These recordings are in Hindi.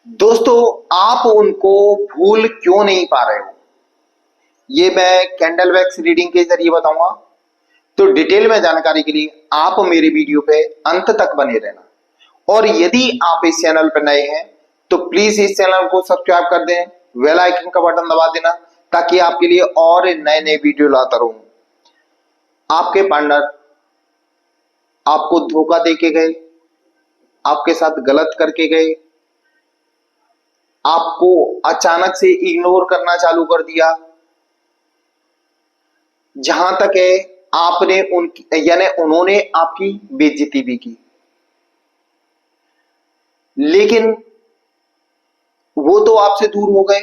दोस्तों, आप उनको भूल क्यों नहीं पा रहे हो, ये मैं कैंडल वैक्स रीडिंग के जरिए बताऊंगा। तो डिटेल में जानकारी के लिए आप मेरे वीडियो पे अंत तक बने रहना। और यदि आप इस चैनल पर नए हैं तो प्लीज इस चैनल को सब्सक्राइब कर दें, बेल आइकन का बटन दबा देना ताकि आपके लिए और नए नए वीडियो लाता रहूं। आपके पार्टनर आपको धोखा दे के गए, आपके साथ गलत करके गए, आपको अचानक से इग्नोर करना चालू कर दिया। जहां तक है आपने उनकी यानी उन्होंने आपकी बेइज्जती भी की, लेकिन वो तो आपसे दूर हो गए।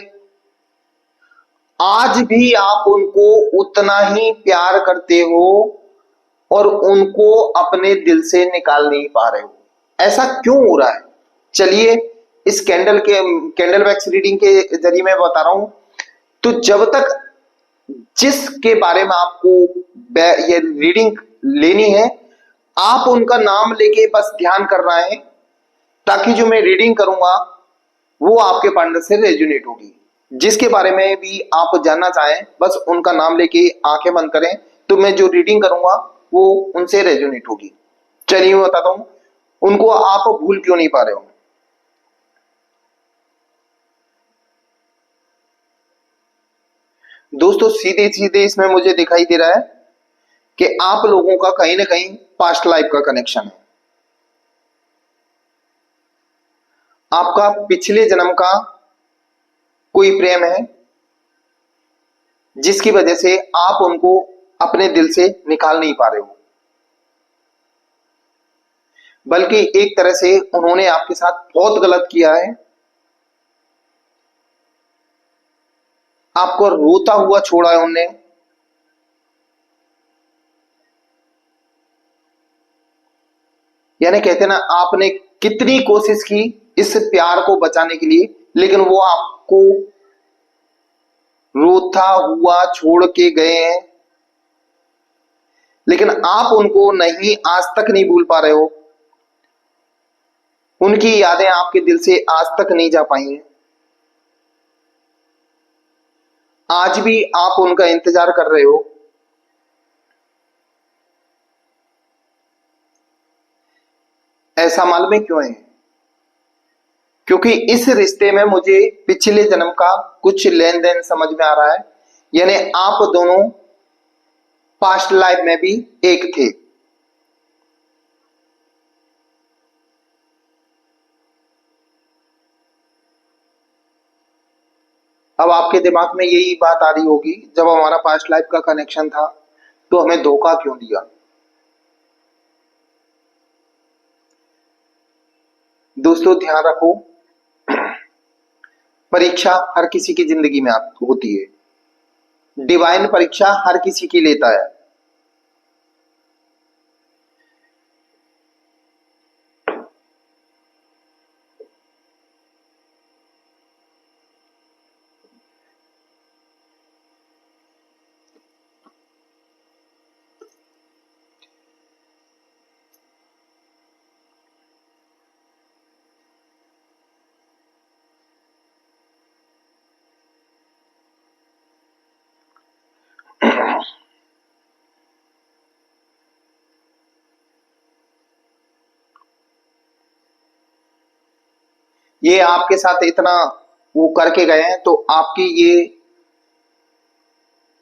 आज भी आप उनको उतना ही प्यार करते हो और उनको अपने दिल से निकाल नहीं पा रहे हो। ऐसा क्यों हो रहा है? चलिए इस कैंडल वैक्स रीडिंग के जरिए मैं बता रहा हूं। तो जब तक जिसके बारे में आपको ये रीडिंग लेनी है, आप उनका नाम लेके बस ध्यान करना है ताकि जो मैं रीडिंग करूंगा वो आपके पार्टनर से रेजोनेट होगी। जिसके बारे में भी आप जानना चाहें बस उनका नाम लेके आंखें बंद करें, तो मैं जो रीडिंग करूंगा वो उनसे रेजोनेट होगी। चलिए मैं बताता हूं उनको आप भूल क्यों नहीं पा रहे हो। दोस्तों, सीधे सीधे इसमें मुझे दिखाई दे रहा है कि आप लोगों का कहीं ना कहीं पास्ट लाइफ का कनेक्शन है। आपका पिछले जन्म का कोई प्रेम है जिसकी वजह से आप उनको अपने दिल से निकाल नहीं पा रहे हो, बल्कि एक तरह से उन्होंने आपके साथ बहुत गलत किया है। आपको रोता हुआ छोड़ा है उनने। यानी कहते ना, आपने कितनी कोशिश की इस प्यार को बचाने के लिए, लेकिन वो आपको रोता हुआ छोड़ के गए हैं। लेकिन आप उनको नहीं, आज तक नहीं भूल पा रहे हो। उनकी यादें आपके दिल से आज तक नहीं जा पाई हैं। आज भी आप उनका इंतजार कर रहे हो। ऐसा मालूम है क्यों है? क्योंकि इस रिश्ते में मुझे पिछले जन्म का कुछ लेन देन समझ में आ रहा है। यानी आप दोनों पास्ट लाइफ में भी एक थे। अब आपके दिमाग में यही बात आ रही होगी, जब हमारा पास्ट लाइफ का कनेक्शन था तो हमें धोखा क्यों दिया। दोस्तों ध्यान रखो, परीक्षा हर किसी की जिंदगी में होती है। डिवाइन परीक्षा हर किसी की लेता है। ये आपके साथ इतना वो करके गए हैं, तो आपकी ये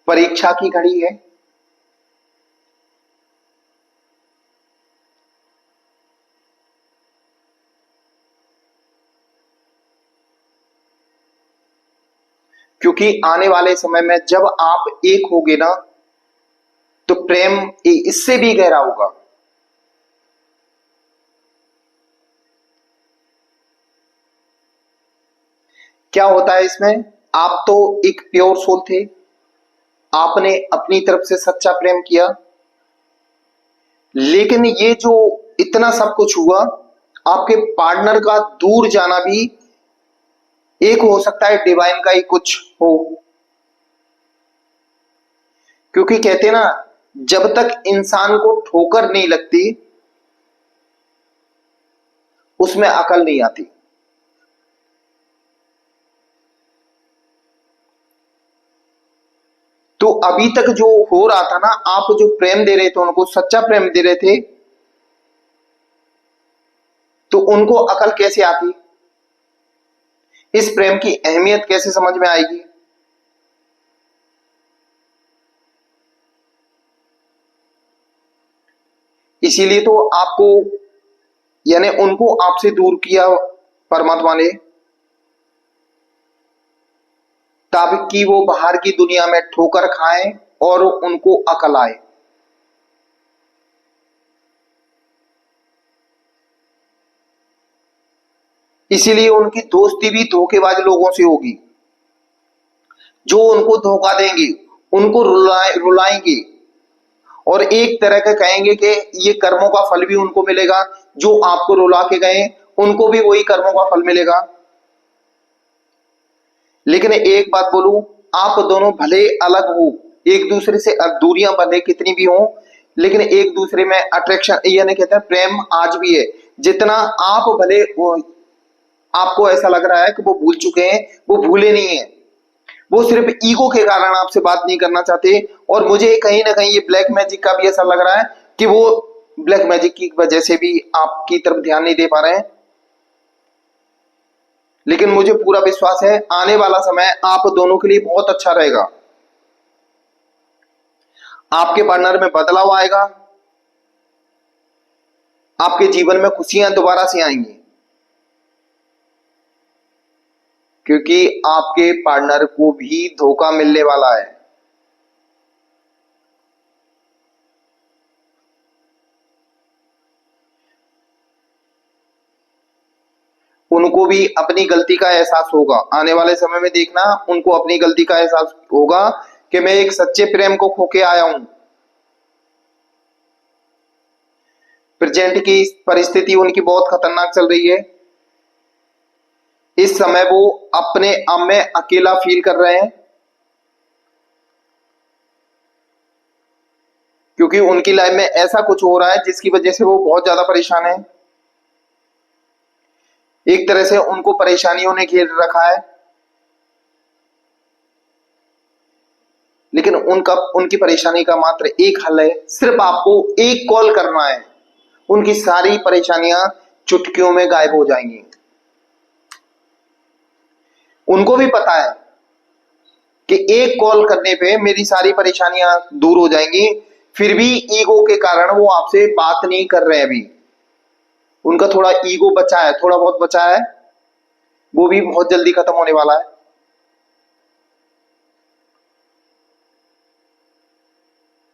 परीक्षा की घड़ी है। क्योंकि आने वाले समय में जब आप एक होगे ना, तो प्रेम इससे भी गहरा होगा। क्या होता है इसमें, आप तो एक प्योर सोल थे, आपने अपनी तरफ से सच्चा प्रेम किया, लेकिन ये जो इतना सब कुछ हुआ, आपके पार्टनर का दूर जाना भी एक हो सकता है डिवाइन का ही कुछ हो। क्योंकि कहते हैं ना, जब तक इंसान को ठोकर नहीं लगती उसमें अकल नहीं आती। तो अभी तक जो हो रहा था ना, आप जो प्रेम दे रहे थे उनको, सच्चा प्रेम दे रहे थे, तो उनको अकल कैसे आती, इस प्रेम की अहमियत कैसे समझ में आएगी। इसीलिए तो आपको, यानी उनको आपसे दूर किया परमात्मा ने, ताकि वो बाहर की दुनिया में ठोकर खाएं और उनको अकल आए। इसीलिए उनकी दोस्ती भी धोखेबाज लोगों से होगी, जो उनको धोखा देंगे, उनको रुलाएंगे और एक तरह का कहेंगे कि ये कर्मों का फल भी उनको मिलेगा, जो आपको रुला के गए उनको भी वही कर्मों का फल मिलेगा। लेकिन एक बात बोलूं, आप दोनों भले अलग हो, एक दूसरे से दूरियां भले कितनी भी हो, लेकिन एक दूसरे में अट्रैक्शन, यानी कहते हैं प्रेम आज भी है। जितना आप भले आपको ऐसा लग रहा है कि वो भूल चुके हैं, वो भूले नहीं है, वो सिर्फ ईगो के कारण आपसे बात नहीं करना चाहते। और मुझे कहीं ना कहीं ये ब्लैक मैजिक का भी ऐसा लग रहा है कि वो ब्लैक मैजिक की वजह से भी आपकी तरफ ध्यान नहीं दे पा रहे हैं। लेकिन मुझे पूरा विश्वास है आने वाला समय आप दोनों के लिए बहुत अच्छा रहेगा। आपके पार्टनर में बदलाव आएगा, आपके जीवन में खुशियां दोबारा से आएंगी, क्योंकि आपके पार्टनर को भी धोखा मिलने वाला है। उनको भी अपनी गलती का एहसास होगा, आने वाले समय में देखना उनको अपनी गलती का एहसास होगा कि मैं एक सच्चे प्रेम को खो के आया हूं। प्रेजेंट की परिस्थिति उनकी बहुत खतरनाक चल रही है। इस समय वो अपने आप में अकेला फील कर रहे हैं, क्योंकि उनकी लाइफ में ऐसा कुछ हो रहा है जिसकी वजह से वो बहुत ज्यादा परेशान है। एक तरह से उनको परेशानियों ने घेर रखा है, लेकिन उनकी परेशानी का मात्र एक हल है, सिर्फ आपको एक कॉल करना है, उनकी सारी परेशानियां चुटकियों में गायब हो जाएंगी। उनको भी पता है कि एक कॉल करने पे मेरी सारी परेशानियां दूर हो जाएंगी, फिर भी ईगो के कारण वो आपसे बात नहीं कर रहे हैं। अभी उनका थोड़ा ईगो बचा है, थोड़ा बहुत बचा है, वो भी बहुत जल्दी खत्म होने वाला है।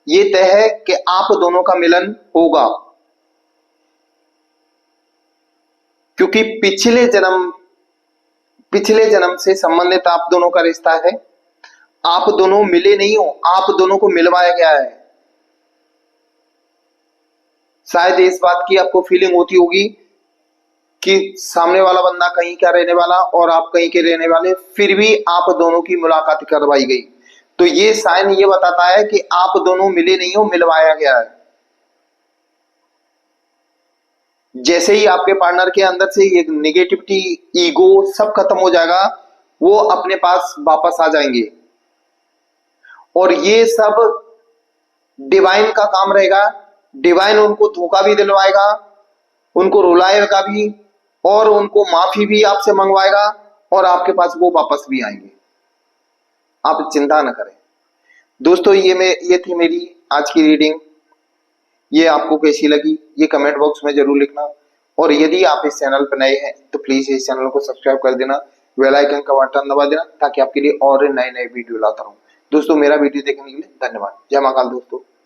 ये तय है कि आप दोनों का मिलन होगा, क्योंकि पिछले जन्म से संबंधित आप दोनों का रिश्ता है। आप दोनों मिले नहीं हो, आप दोनों को मिलवाया गया है। शायद इस बात की आपको फीलिंग होती होगी कि सामने वाला बंदा कहीं का रहने वाला और आप कहीं के रहने वाले, फिर भी आप दोनों की मुलाकात करवाई गई। तो ये साइन ये बताता है कि आप दोनों मिले नहीं हो, मिलवाया गया है। जैसे ही आपके पार्टनर के अंदर से ये निगेटिविटी, ईगो सब खत्म हो जाएगा, वो अपने पास वापस आ जाएंगे। और ये सब डिवाइन का काम रहेगा। डिवाइन उनको धोखा भी दिलवाएगा, उनको रुलाएगा भी, और उनको माफी भी आपसे मंगवाएगा, और आपके पास वो वापस भी आएंगे। आप चिंता न करें। दोस्तों, ये थी मेरी आज की रीडिंग। ये आपको कैसी लगी ये कमेंट बॉक्स में जरूर लिखना। और यदि आप इस चैनल पर नए हैं तो प्लीज इस चैनल को सब्सक्राइब कर देना, बेल आइकन का बटन दबा देना, ताकि आपके लिए और नए नए वीडियो लाता रहूं। दोस्तों, मेरा वीडियो देखने के लिए धन्यवाद। जय महाकाल दोस्तों।